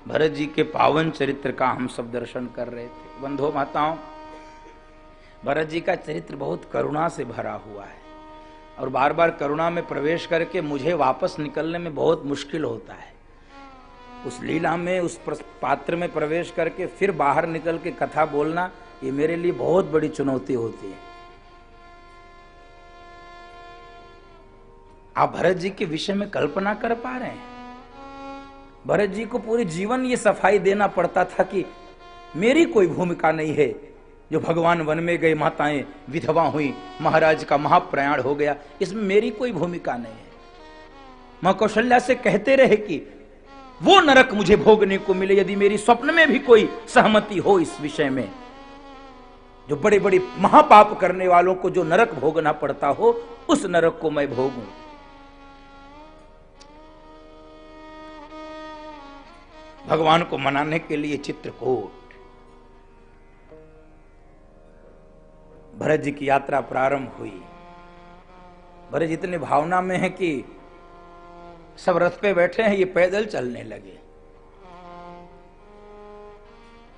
भरत जी के पावन चरित्र का हम सब दर्शन कर रहे थे। बंधुओं माताओं, भरत जी का चरित्र बहुत करुणा से भरा हुआ है और बार बार करुणा में प्रवेश करके मुझे वापस निकलने में बहुत मुश्किल होता है। उस लीला में, उस पात्र में प्रवेश करके फिर बाहर निकल के कथा बोलना, ये मेरे लिए बहुत बड़ी चुनौती होती है। आप भरत जी के विषय में कल्पना कर पा रहे हैं? भरत जी को पूरे जीवन ये सफाई देना पड़ता था कि मेरी कोई भूमिका नहीं है। जो भगवान वन में गए, माताएं विधवा हुई, महाराज का महाप्रयाण हो गया, इसमें मेरी कोई भूमिका नहीं है। मां कौशल्या से कहते रहे कि वो नरक मुझे भोगने को मिले यदि मेरी स्वप्न में भी कोई सहमति हो इस विषय में। जो बड़े बड़े महापाप करने वालों को जो नरक भोगना पड़ता हो, उस नरक को मैं भोगूं। भगवान को मनाने के लिए चित्रकूट, भरत जी की यात्रा प्रारंभ हुई। भरत जी इतने भावना में है कि सब रथ पे बैठे हैं, ये पैदल चलने लगे।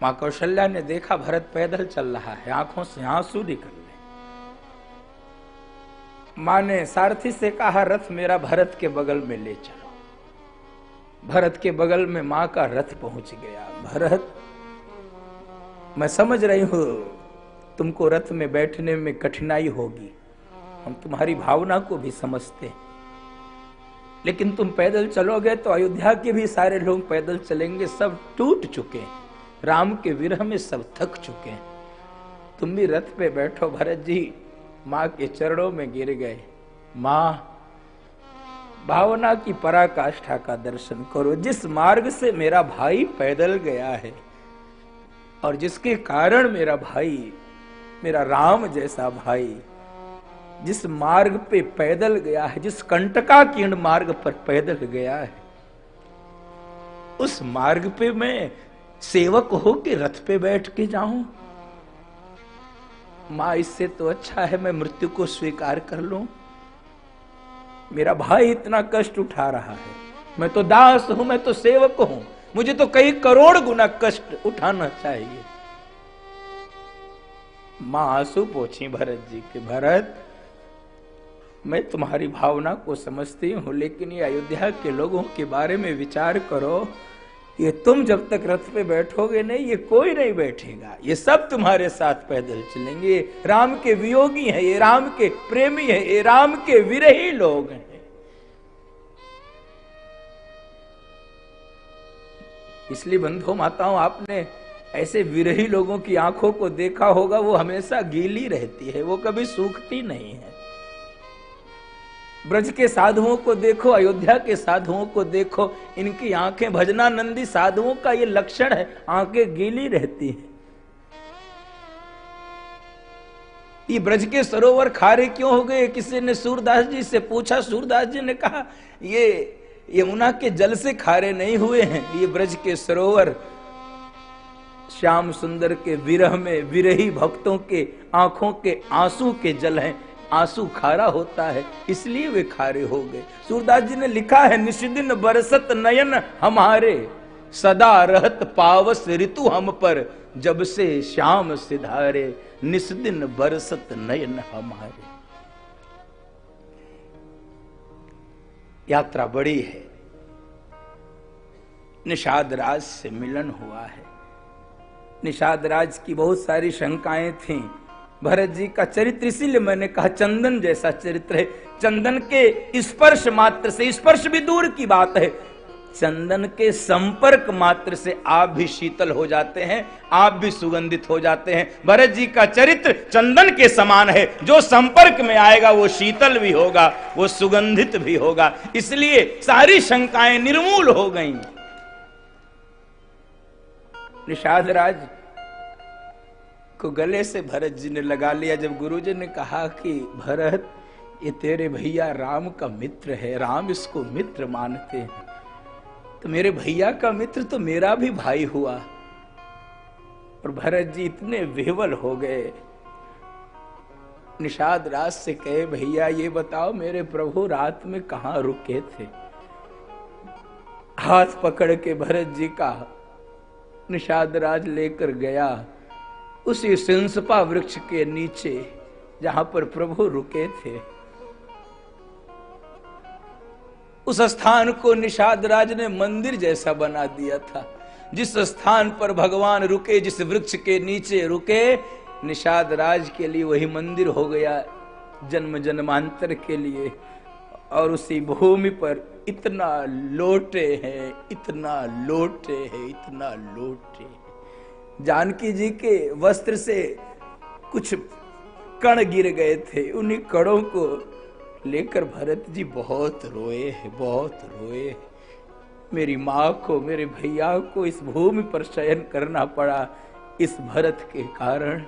मां कौशल्या ने देखा भरत पैदल चल रहा है, आंखों से आंसू निकल रहे। मां ने सारथी से कहा, रथ मेरा भरत के बगल में ले चलो। भरत के बगल में मां का रथ पहुंच गया। भरत, मैं समझ रही हूं तुमको रथ में बैठने में कठिनाई होगी, हम तुम्हारी भावना को भी समझते हैं, लेकिन तुम पैदल चलोगे तो अयोध्या के भी सारे लोग पैदल चलेंगे। सब टूट चुके हैं, राम के विरह में सब थक चुके हैं। तुम भी रथ पे बैठो। भरत जी मां के चरणों में गिर गए। मां, भावना की पराकाष्ठा का दर्शन करो। जिस मार्ग से मेरा भाई पैदल गया है और जिसके कारण मेरा भाई, मेरा राम जैसा भाई जिस मार्ग पे पैदल गया है, जिस कंटकाकीर्ण मार्ग पर पैदल गया है, उस मार्ग पे मैं सेवक हो के रथ पे बैठ के जाऊं? मां, इससे तो अच्छा है मैं मृत्यु को स्वीकार कर लूं। मेरा भाई इतना कष्ट उठा रहा है, मैं तो दास हूं, मैं तो सेवक हूं, मुझे तो कई करोड़ गुना कष्ट उठाना चाहिए। मां आंसू पोंछी भरत जी के। भरत, मैं तुम्हारी भावना को समझती हूं, लेकिन ये अयोध्या के लोगों के बारे में विचार करो। ये तुम जब तक रथ पे बैठोगे नहीं, ये कोई नहीं बैठेगा। ये सब तुम्हारे साथ पैदल चलेंगे। ये राम के वियोगी हैं, ये राम के प्रेमी हैं, ये राम के विरही लोग हैं। इसलिए बंधुओं माताओं, आपने ऐसे विरही लोगों की आंखों को देखा होगा, वो हमेशा गीली रहती है, वो कभी सूखती नहीं है। ब्रज के साधुओं को देखो, अयोध्या के साधुओं को देखो, इनकी आंखें, भजनानंदी साधुओं का ये लक्षण है, आंखें गीली रहती हैं। ये ब्रज के सरोवर खारे क्यों हो गए? किसी ने सूरदास जी से पूछा। सूरदास जी ने कहा, ये यमुना के जल से खारे नहीं हुए हैं, ये ब्रज के सरोवर श्याम सुंदर के विरह में विरही भक्तों के आंखों के आंसू के जल हैं। आंसू खारा होता है, इसलिए वे खारे हो गए। सूरदास जी ने लिखा है, निशिदिन बरसत नयन हमारे, सदा रहत पावस ऋतु हम पर, जब से श्याम सिधारे, निशिदिन बरसत नयन हमारे। यात्रा बड़ी है। निषाद राज से मिलन हुआ है। निषाद राज की बहुत सारी शंकाएं थीं। भरत जी का चरित्र, इसीलिए मैंने कहा चंदन जैसा चरित्र है। चंदन के स्पर्श मात्र से, स्पर्श भी दूर की बात है, चंदन के संपर्क मात्र से आप भी शीतल हो जाते हैं, आप भी सुगंधित हो जाते हैं। भरत जी का चरित्र चंदन के समान है, जो संपर्क में आएगा वो शीतल भी होगा, वो सुगंधित भी होगा। इसलिए सारी शंकाएं निर्मूल हो गईं। निषाद राज को गले से भरत जी ने लगा लिया। जब गुरुजी ने कहा कि भरत, ये तेरे भैया राम का मित्र है, राम इसको मित्र मानते हैं, तो मेरे भैया का मित्र तो मेरा भी भाई हुआ। और भरत जी इतने विह्वल हो गए। निषाद राज से कहे, भैया ये बताओ मेरे प्रभु रात में कहां रुके थे? हाथ पकड़ के भरत जी का निषाद राज लेकर गया उसी सिंसपा वृक्ष के नीचे जहां पर प्रभु रुके थे। उस स्थान को निषाद राज ने मंदिर जैसा बना दिया था। जिस स्थान पर भगवान रुके, जिस वृक्ष के नीचे रुके, निषाद राज के लिए वही मंदिर हो गया जन्म जन्मांतर के लिए। और उसी भूमि पर इतना लोटे हैं, इतना लोटे हैं, इतना लोटे हैं। जानकी जी के वस्त्र से कुछ कण गिर गए थे, उन्हीं कणों को लेकर भरत जी बहुत रोए हैं, बहुत रोए हैं। मेरी माँ को, मेरे भैया को इस भूमि पर शयन करना पड़ा इस भरत के कारण।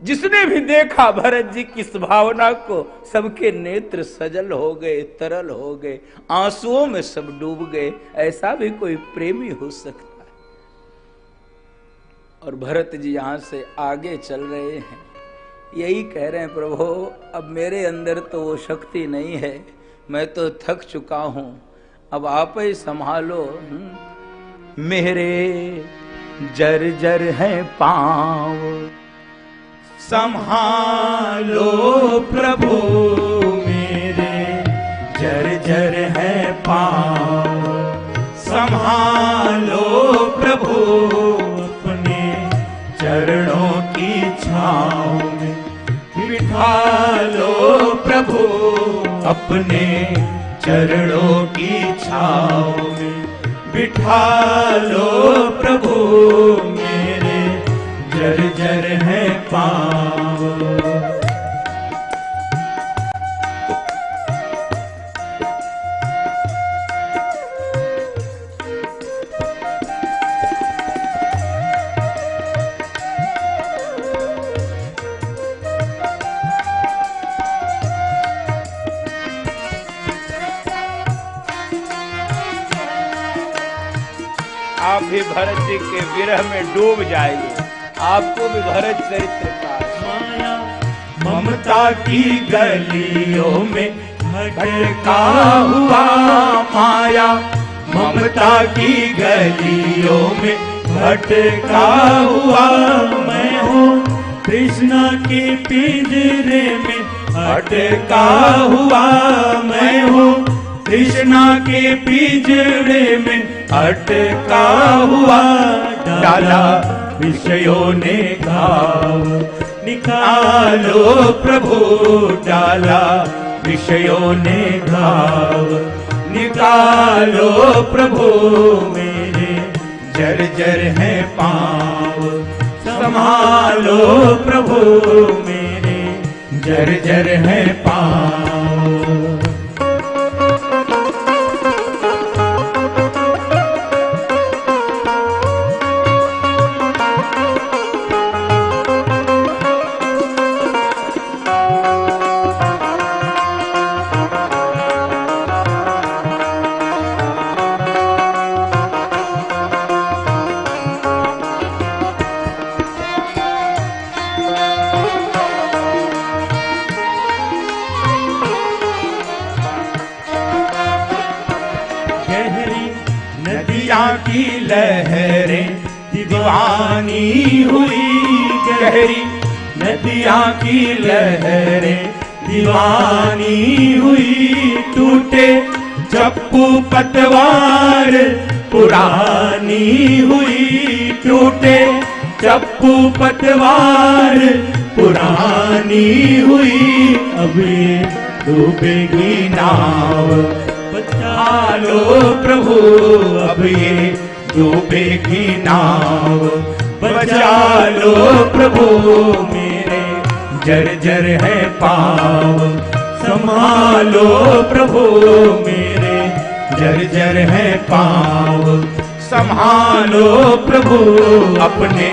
जिसने भी देखा भरत जी की इस भावना को, सबके नेत्र सजल हो गए, तरल हो गए, आंसुओं में सब डूब गए। ऐसा भी कोई प्रेमी हो सकता है। और भरत जी यहां से आगे चल रहे हैं, यही कह रहे हैं, प्रभु अब मेरे अंदर तो वो शक्ति नहीं है, मैं तो थक चुका हूं, अब आप ही संभालो। मेरे जर्जर हैं पांव, संभालो प्रभु, मेरे जर्जर हैं पांव, संभालो प्रभु, अपने चरणों की छाँव में बिठा लो प्रभु, अपने चरणों की छाँव में बिठा लो प्रभु, मेरे जर्जर हैं पाँव। आप भी भरत जी के विरह में डूब जाइए, आपको भी भरत चरित्र का माया ममता की गलियों में भटका हुआ, माया ममता की गलियों में भटका हुआ, मैं हूँ कृष्णा के पिंजरे में अटका हुआ, मैं हूँ कृष्णा के पिंजरे में अटका हुआ, डाला विषयों ने घाव, निकालो प्रभु, डाला विषयों ने घाव, निकालो प्रभु, मेरे जर्जर हैं पाँव, संभालो प्रभु, मेरे जर्जर हैं पाँव। की लहरें दीवानी हुई, गहरी नदियाँ की लहरें दीवानी हुई, टूटे चप्पू पतवार पुरानी हुई, टूटे चप्पू पतवार पुरानी हुई, अब ये डूबेगी नाव, बचा लो प्रभु, अब ये डूबेगी नाव, बचा लो प्रभु, मेरे जर्जर है पाँव, संभालो प्रभु, मेरे जर्जर है पाँव, संभालो प्रभु, अपने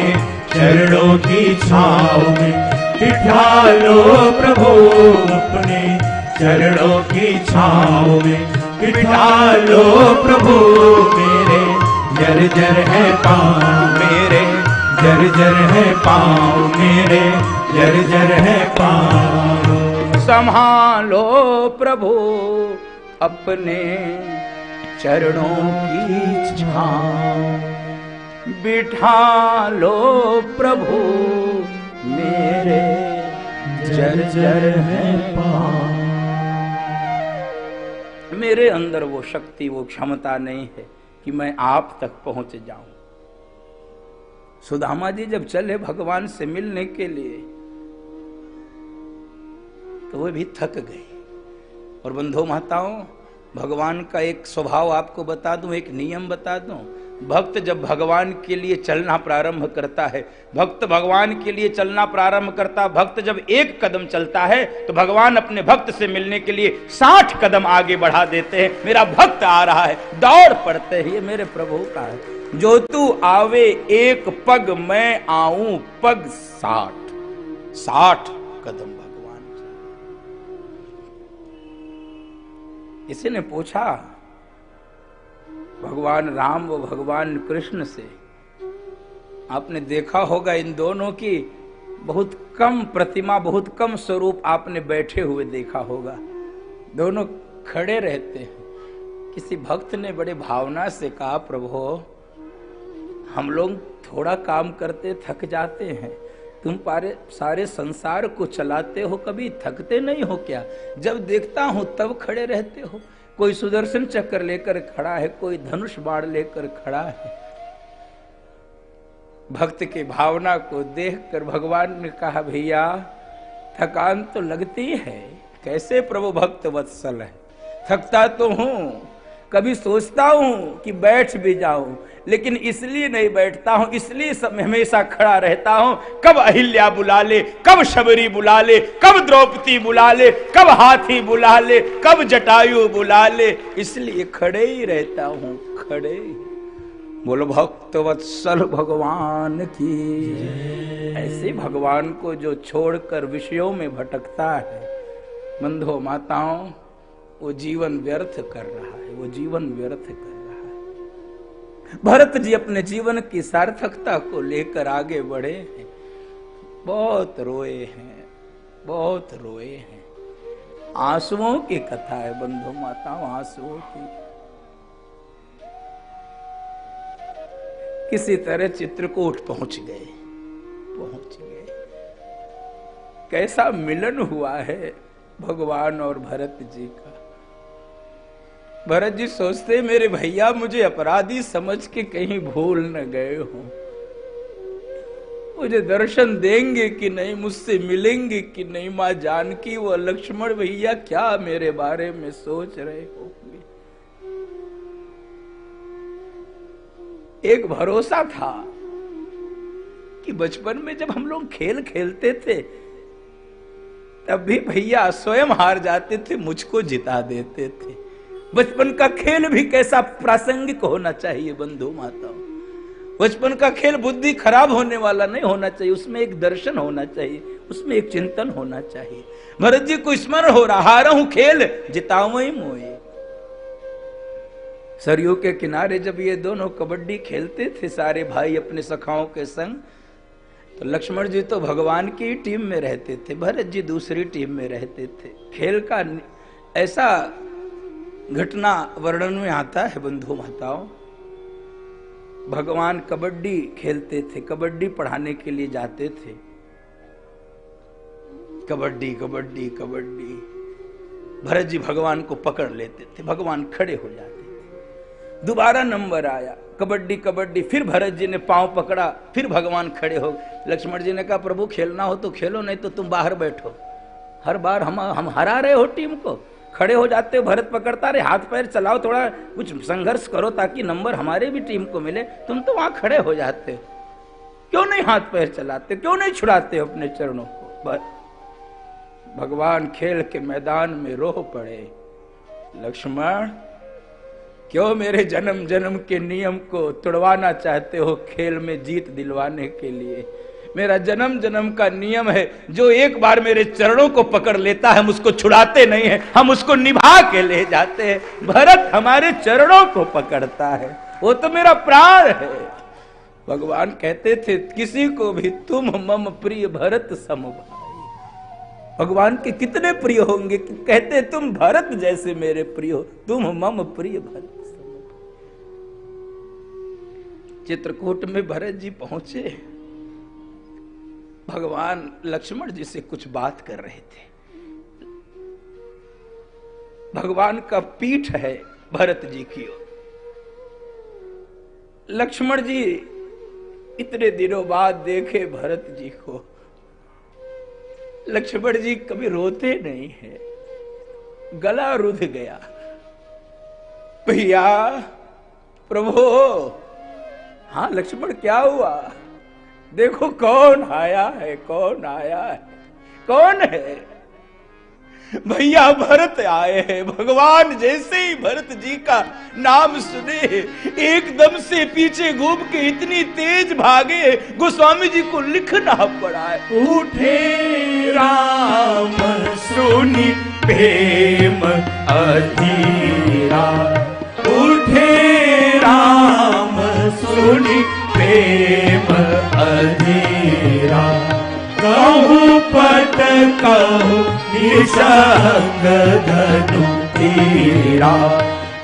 चरणों की छाँव में बिठा लो प्रभु, अपने चरणों की छाँव में बिठा लो प्रभु, मेरे जर्जर है पाँव, मेरे जर्जर है पाँव, मेरे जर्जर है पाँव, संभालो प्रभु, अपने चरणों की छांव, बिठा लो प्रभु मेरे जर्जर है पांव। मेरे अंदर वो शक्ति, वो क्षमता नहीं है कि मैं आप तक पहुंच जाऊं। सुदामा जी जब चले भगवान से मिलने के लिए तो वो भी थक गए। और बंधु माताओं, भगवान का एक स्वभाव आपको बता दूं, एक नियम बता दूं। भक्त जब भगवान के लिए चलना प्रारंभ करता है, भक्त भगवान के लिए चलना प्रारंभ करता, भक्त जब एक कदम चलता है तो भगवान अपने भक्त से मिलने के लिए 60 कदम आगे बढ़ा देते हैं। मेरा भक्त आ रहा है, दौड़ पड़ते हैं। ये मेरे प्रभु का है। जो तू आवे एक पग, मैं आऊं पग 60 कदम भगवान से। किसी ने पूछा भगवान राम व भगवान कृष्ण से, आपने देखा होगा इन दोनों की बहुत कम प्रतिमा, बहुत कम स्वरूप आपने बैठे हुए देखा होगा, दोनों खड़े रहते हैं। किसी भक्त ने बड़े भावना से कहा, प्रभु हम लोग थोड़ा काम करते थक जाते हैं, तुम सारे संसार को चलाते हो, कभी थकते नहीं हो क्या? जब देखता हूं तब खड़े रहते हो। कोई सुदर्शन चक्र लेकर खड़ा है, कोई धनुष बाण लेकर खड़ा है। भक्त की भावना को देखकर भगवान ने कहा, भैया थकान तो लगती है, कैसे प्रभु भक्त वत्सल है, थकता तो हूं, कभी सोचता हूं कि बैठ भी जाऊं, लेकिन इसलिए नहीं बैठता हूं, इसलिए हमेशा खड़ा रहता हूं। कब अहिल्या बुला ले, कब शबरी बुला ले, कब द्रौपदी बुला ले, कब हाथी बुला ले, कब जटायु बुला ले, इसलिए खड़े ही रहता हूं, खड़े ही। बोलो भक्त वत्सल भगवान की। ऐसे भगवान को जो छोड़कर विषयों में भटकता है, बंधुओं माताओं, वो जीवन व्यर्थ कर रहा है, वो जीवन व्यर्थ कर रहा है। भरत जी अपने जीवन की सार्थकता को लेकर आगे बढ़े हैं, बहुत रोए हैं, बहुत रोए हैं। आंसुओं की कथा है बंधु माताओं, आंसुओं की। किसी तरह चित्रकूट पहुंच गए। कैसा मिलन हुआ है भगवान और भरत जी का। भरत जी सोचते मेरे भैया मुझे अपराधी समझ के कहीं भूल न गए हो, मुझे दर्शन देंगे कि नहीं, मुझसे मिलेंगे कि नहीं। मां जानकी वो लक्ष्मण भैया क्या मेरे बारे में सोच रहे होंगे। एक भरोसा था कि बचपन में जब हम लोग खेल खेलते थे तब भी भैया स्वयं हार जाते थे, मुझको जिता देते थे। बचपन का खेल भी कैसा प्रासंगिक होना चाहिए बंधु माताओं। बचपन का खेल बुद्धि खराब होने वाला नहीं होना चाहिए, उसमें एक दर्शन होना चाहिए, उसमें एक चिंतन होना चाहिए। भरत जी को स्मरण हो रहा, हारा हूं खेल जिताऊं ही मोए। सरयू के किनारे जब ये दोनों कबड्डी खेलते थे सारे भाई अपने सखाओं के संग, तो लक्ष्मण जी तो भगवान की टीम में रहते थे, भरत जी दूसरी टीम में रहते थे। खेल का ऐसा घटना वर्णन में आता है बंधु माताओं। भगवान कबड्डी खेलते थे, कबड्डी पढ़ाने के लिए जाते थे। कबड्डी कबड्डी कबड्डी, भरत जी भगवान को पकड़ लेते थे, भगवान खड़े हो जाते थे। दोबारा नंबर आया, कबड्डी कबड्डी, फिर भरत जी ने पांव पकड़ा, फिर भगवान खड़े हो। लक्ष्मण जी ने कहा प्रभु खेलना हो तो खेलो, नहीं तो तुम बाहर बैठो। हर बार हम हरा रहे हो टीम को, खड़े हो जाते हो, भरत पकड़ता रहे, हाथ पैर चलाओ, थोड़ा कुछ संघर्ष करो ताकि नंबर हमारे भी टीम को मिले। तुम तो वहां खड़े हो जाते हो, क्यों नहीं हाथ पैर चलाते, क्यों नहीं छुड़ाते हो अपने चरणों को। भगवान खेल के मैदान में रो पड़े, लक्ष्मण क्यों मेरे जन्म जन्म के नियम को तोड़वाना चाहते हो खेल में जीत दिलवाने के लिए। मेरा जन्म जन्म का नियम है, जो एक बार मेरे चरणों को पकड़ लेता है हम उसको छुड़ाते नहीं है, हम उसको निभा के ले जाते हैं। भरत हमारे चरणों को पकड़ता है, वो तो मेरा प्राण है। भगवान कहते थे किसी को भी तुम मम प्रिय भरत सम भाई। भगवान के कितने प्रिय होंगे, कहते तुम भरत जैसे मेरे प्रिय हो, तुम मम प्रिय भरत सम। चित्रकूट में भरत जी पहुंचे, भगवान लक्ष्मण जी से कुछ बात कर रहे थे। भगवान का पीठ है भरत जी की ओर। लक्ष्मण जी इतने दिनों बाद देखे भरत जी को। लक्ष्मण जी कभी रोते नहीं है, गला रुध गया। भैया प्रभु, हाँ लक्ष्मण क्या हुआ? देखो कौन आया है, कौन आया है, कौन है? भैया भरत आए हैं। भगवान जैसे ही भरत जी का नाम सुने एकदम से पीछे घूम के इतनी तेज भागे, गोस्वामी जी को लिखना पड़ा है। उठे राम सुनि प्रेम अधीरा, उठे राम सुनि प्रेम अधीरा, कहूँ पट कहूँ निसंग धनु तीरा,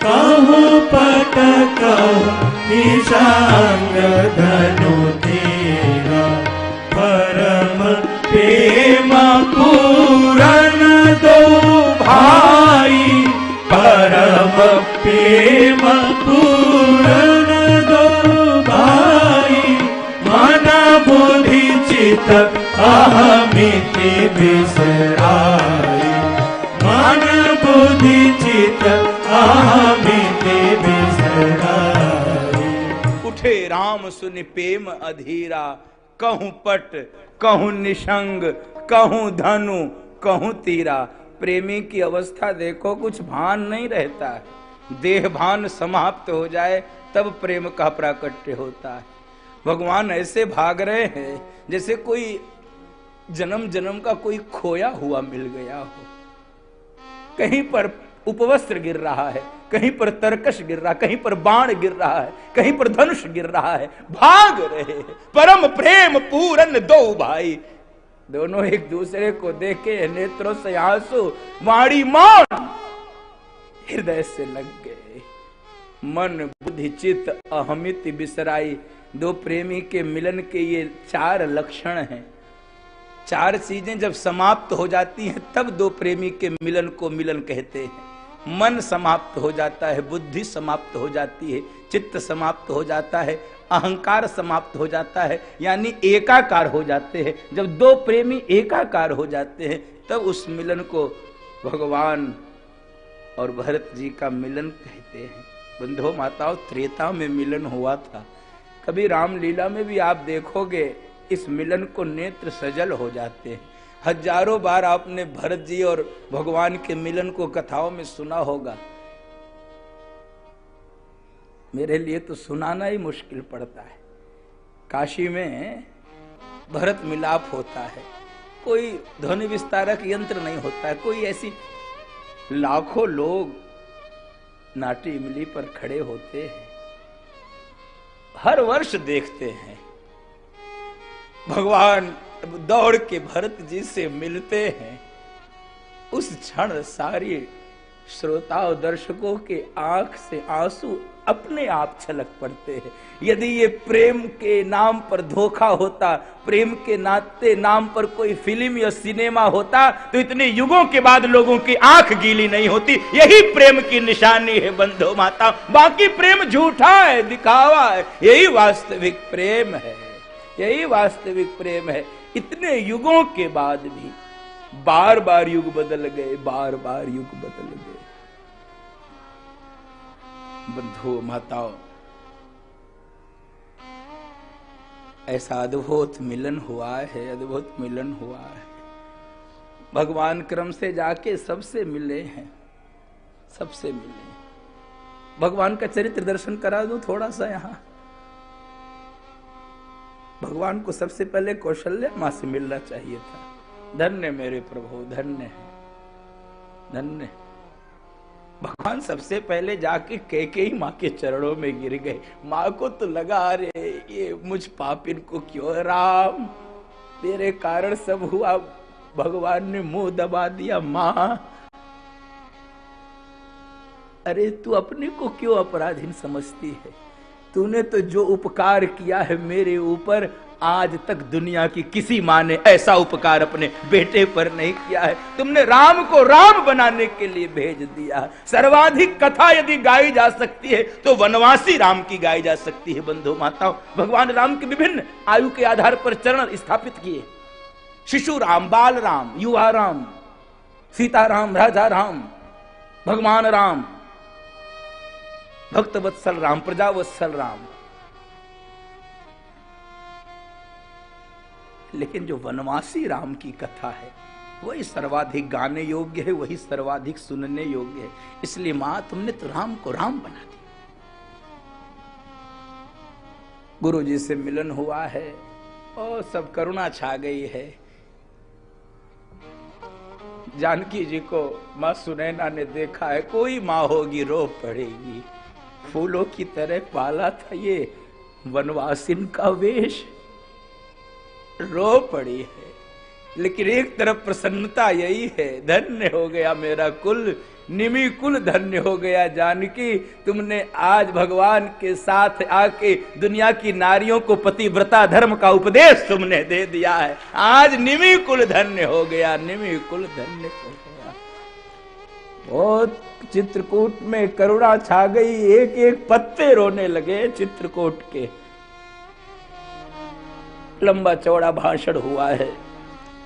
कहूँ पट कहूँ निसंग धनु तीरा, परम प्रेम पूरन दो भाई, परम प्रेम पूरन दो भाई, मन बुद्धि चित अहमिति बिसराई, मन बुद्धि चित अहमिति बिसराई। उठे राम सुनि प्रेम अधीरा, कहूं पट कहूं निशंग, कहूं धनु कहूं तीरा। प्रेमी की अवस्था देखो, कुछ भान नहीं रहता है। देह भान समाप्त हो जाए तब प्रेम का प्राकट्य होता है। भगवान ऐसे भाग रहे हैं जैसे कोई जन्म जन्म का कोई खोया हुआ मिल गया हो। कहीं पर उपवस्त्र गिर रहा है, कहीं पर तरकश गिर रहा है, कहीं पर बाण गिर रहा है, कहीं पर धनुष गिर रहा है, भाग रहे हैं। परम प्रेम पूरन दो भाई, दोनों एक दूसरे को देखे नेत्रों से आंसू, वाणी मौन, हृदय से लग गए। मन बुद्धि चित्त अहमिति बिसराई। दो प्रेमी के मिलन के ये 4 लक्षण हैं। 4 चीजें जब समाप्त हो जाती हैं तब दो प्रेमी के मिलन को मिलन कहते हैं। मन समाप्त हो जाता है, बुद्धि समाप्त हो जाती है, चित्त समाप्त हो जाता है, अहंकार समाप्त हो जाता है, यानी एकाकार हो जाते हैं। जब दो प्रेमी एकाकार हो जाते हैं तब उस मिलन को भगवान और भरत जी का मिलन कहते हैं। बंधुओं माताओं, त्रेता में मिलन हुआ था। कभी रामलीला में भी आप देखोगे इस मिलन को नेत्र सजल हो जाते हैं। हजारों बार आपने भरत जी और भगवान के मिलन को कथाओं में सुना होगा। मेरे लिए तो सुनाना ही मुश्किल पड़ता है। काशी में भरत मिलाप होता है, कोई ध्वनि विस्तारक यंत्र नहीं होता है, कोई ऐसी लाखों लोग नाटी इमली पर खड़े होते हैं, हर वर्ष देखते हैं। भगवान दौड़ के भरत जी से मिलते हैं। उस क्षण सारी श्रोताओं दर्शकों के आंख से आंसू अपने आप छलक पड़ते हैं। यदि ये प्रेम के नाम पर धोखा होता, प्रेम के नाते नाम पर कोई फिल्म या सिनेमा होता तो इतने युगों के बाद लोगों की आंख गीली नहीं होती। यही प्रेम की निशानी है बंधु माता। बाकी प्रेम झूठा है, दिखावा है। यही वास्तविक प्रेम है, यही वास्तविक प्रेम है। इतने युगों के बाद भी बार बार युग बदल गए, बार बार युग बदल गए। बंधु माताओं, ऐसा अद्भुत मिलन हुआ है, अद्भुत मिलन हुआ है। भगवान क्रम से जाके सबसे मिले हैं, सबसे मिले। भगवान का चरित्र दर्शन करा दूं थोड़ा सा यहाँ। भगवान को सबसे पहले कौशल्या माँ से मिलना चाहिए था। धन्य मेरे प्रभु, धन्य है, धन्य। भगवान सबसे पहले जाके कैकेयी माँ के चरणों में गिर गए। माँ को तो लगा अरे ये मुझ पापिन को क्यों, राम तेरे कारण सब हुआ। भगवान ने मुंह दबा दिया। माँ अरे तू अपने को क्यों अपराधीन समझती है? तूने तो जो उपकार किया है मेरे ऊपर, आज तक दुनिया की किसी माँ ने ऐसा उपकार अपने बेटे पर नहीं किया है। तुमने राम को राम बनाने के लिए भेज दिया। सर्वाधिक कथा यदि गाई जा सकती है तो वनवासी राम की गाई जा सकती है। बंधु माताओं, भगवान राम के विभिन्न आयु के आधार पर चरण स्थापित किए। शिशु राम, बाल राम, युवा राम, सीता राम, राजा राम, भगवान राम, भक्त वत्सल राम, प्रजावत्सल राम। लेकिन जो वनवासी राम की कथा है वही सर्वाधिक गाने योग्य है, वही सर्वाधिक सुनने योग्य है। इसलिए मां, तुमने तो राम को राम बना दिया। गुरु जी से मिलन हुआ है और सब करुणा छा गई है। जानकी जी को मां सुनैना ने देखा है, कोई मां होगी रो पड़ेगी। फूलों की तरह पाला था ये वनवासिन का वेश, रो पड़ी है। लेकिन एक तरफ प्रसन्नता यही है, धन्य हो गया मेरा कुल, निमि कुल धन्य हो गया जानकी। तुमने आज भगवान के साथ आके दुनिया की नारियों को पतिव्रता धर्म का उपदेश तुमने दे दिया है। आज निमि कुल धन्य हो गया, निमि कुल धन्य हो गया। बहुत चित्रकूट में करुणा छा गई, एक एक पत्ते रोने लगे चित्रकूट के। लंबा चौड़ा भाषण हुआ है।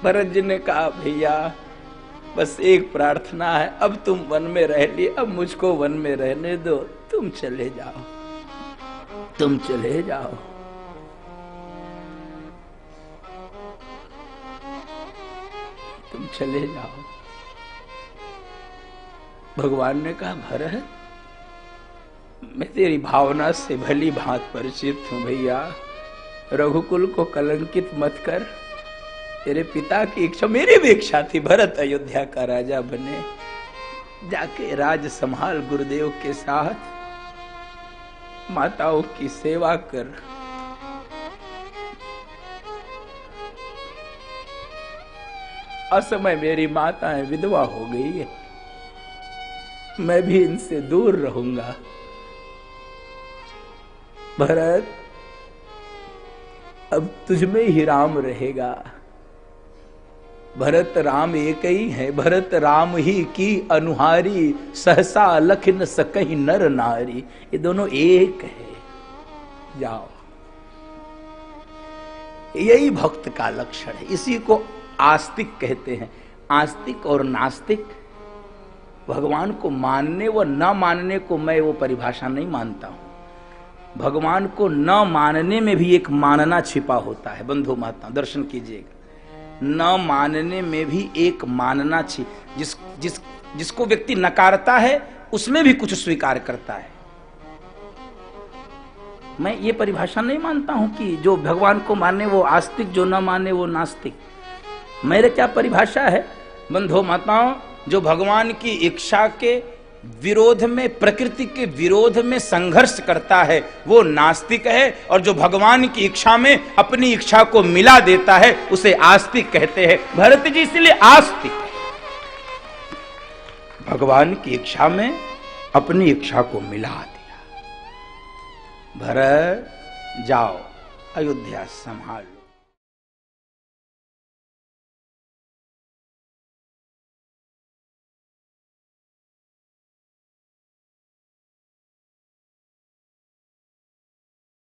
भरत जी ने कहा, भैया बस एक प्रार्थना है, अब तुम वन में रह लिए, अब मुझको वन में रहने दो, तुम चले जाओ, तुम चले जाओ। तुम चले जाओ। भगवान ने कहा, भरत मैं तेरी भावना से भली भांत परिचित हूं भैया, रघुकुल को कलंकित मत कर। तेरे पिता की इच्छा, मेरी भी इच्छा थी भरत अयोध्या का राजा बने, जाके राज संभाल गुरुदेव के साथ, माताओं की सेवा कर। असमय मेरी माताएं विधवा हो गई है, मैं भी इनसे दूर रहूंगा। भरत अब तुझमें ही राम रहेगा। भरत राम एक ही है, भरत राम ही की अनुहारी, सहसा अलख न सकहि नर नारी। ये दोनों एक है, जाओ। यही भक्त का लक्षण है, इसी को आस्तिक कहते हैं। आस्तिक और नास्तिक, भगवान को मानने व न मानने को मैं वो परिभाषा नहीं मानता हूं। भगवान को न मानने में भी एक मानना छिपा होता है। बंधु माता दर्शन कीजिएगा, न मानने में भी एक मानना जिसको व्यक्ति नकारता है उसमें भी कुछ स्वीकार करता है। मैं ये परिभाषा नहीं मानता हूं कि जो भगवान को माने वो आस्तिक, जो न माने वो नास्तिक। मेरे क्या परिभाषा है बंधु माताओं, जो भगवान की इच्छा के विरोध में, प्रकृति के विरोध में संघर्ष करता है वो नास्तिक है, और जो भगवान की इच्छा में अपनी इच्छा को मिला देता है उसे आस्तिक कहते हैं। भरत जी इसलिए आस्तिक, भगवान की इच्छा में अपनी इच्छा को मिला दिया। भरत जाओ, अयोध्या संभाल।